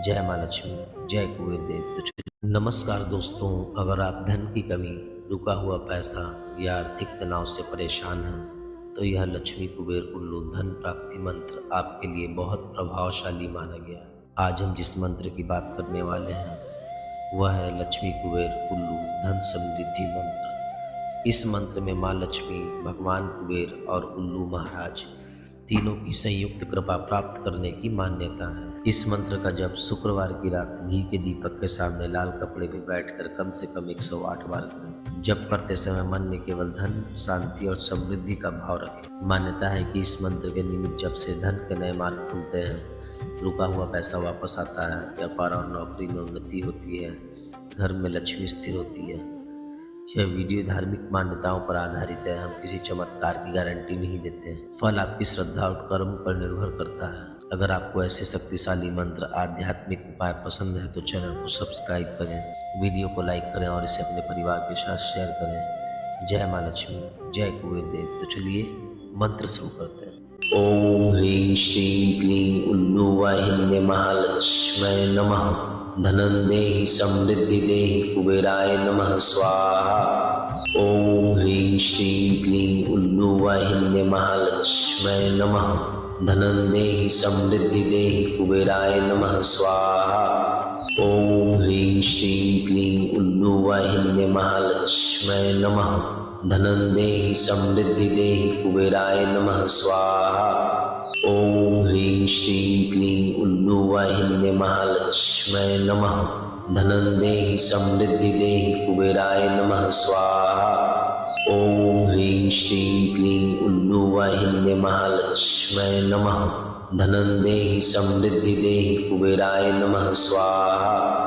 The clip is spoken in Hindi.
जय माँ लक्ष्मी, जय कुबेर देव। तो नमस्कार दोस्तों, अगर आप धन की कमी, रुका हुआ पैसा या आर्थिक तनाव से परेशान हैं, तो यह लक्ष्मी कुबेर उल्लू धन प्राप्ति मंत्र आपके लिए बहुत प्रभावशाली माना गया है। आज हम जिस मंत्र की बात करने वाले हैं, वह है लक्ष्मी कुबेर उल्लू धन समृद्धि मंत्र। इस मंत्र में माँ लक्ष्मी, भगवान कुबेर और उल्लू महाराज तीनों की संयुक्त कृपा प्राप्त करने की मान्यता है। इस मंत्र का जप शुक्रवार की रात घी के दीपक के सामने लाल कपड़े पर बैठकर कम से कम 108 बार करें। जप करते समय मन में केवल धन, शांति और समृद्धि का भाव रखें। मान्यता है कि इस मंत्र के निमित्त जप से धन के नए मार्ग खुलते हैं, रुका हुआ पैसा वापस आता है, व्यापार और नौकरी में उन्नति होती है, घर में लक्ष्मी स्थिर होती है। यह वीडियो धार्मिक मान्यताओं पर आधारित है। हम किसी चमत्कार की गारंटी नहीं देते हैं। फल आपकी श्रद्धा और कर्म पर निर्भर करता है। अगर आपको ऐसे शक्तिशाली मंत्र, आध्यात्मिक उपाय पसंद है तो चैनल को सब्सक्राइब करें, वीडियो को लाइक करें और इसे अपने परिवार के साथ शेयर करें। जय माँ लक्ष्मी, जय कुबेर देव। तो चलिए मंत्र शुरू करते हैं। ओम ह्रीं श्रीं क्लीं उल्लूवाहिन्ये महालक्ष्म्यै नमः। धनं देहि समृद्धि देहि कुबेराय नमः स्वाहा। ओम ह्रीं श्रीं क्लीं उल्लूवाहिन्ये महालक्ष्म्यै नमः। धनं देहि समृद्धि देहि कुबेराय नमः स्वाहा। ओम ह्रीं श्रीं क्लीं उल्लूवाहिन्ये महालक्ष्म्यै नमः। धनं देहि समृद्धि देहि कुबेराय नमः स्वाहा। ओम ह्रीं श्रीं क्लीं उल्लूवाहिन्ये महालक्ष्म्यै नमः। धनं देहि समृद्धि देहि कुबेराय नमः स्वाहा। ओम ह्रीं श्रीं क्लीं उल्लूवाहिन्ये महालक्ष्म्यै नमः। धनं देहि समृद्धि देहि कुबेराय नमः स्वाहा।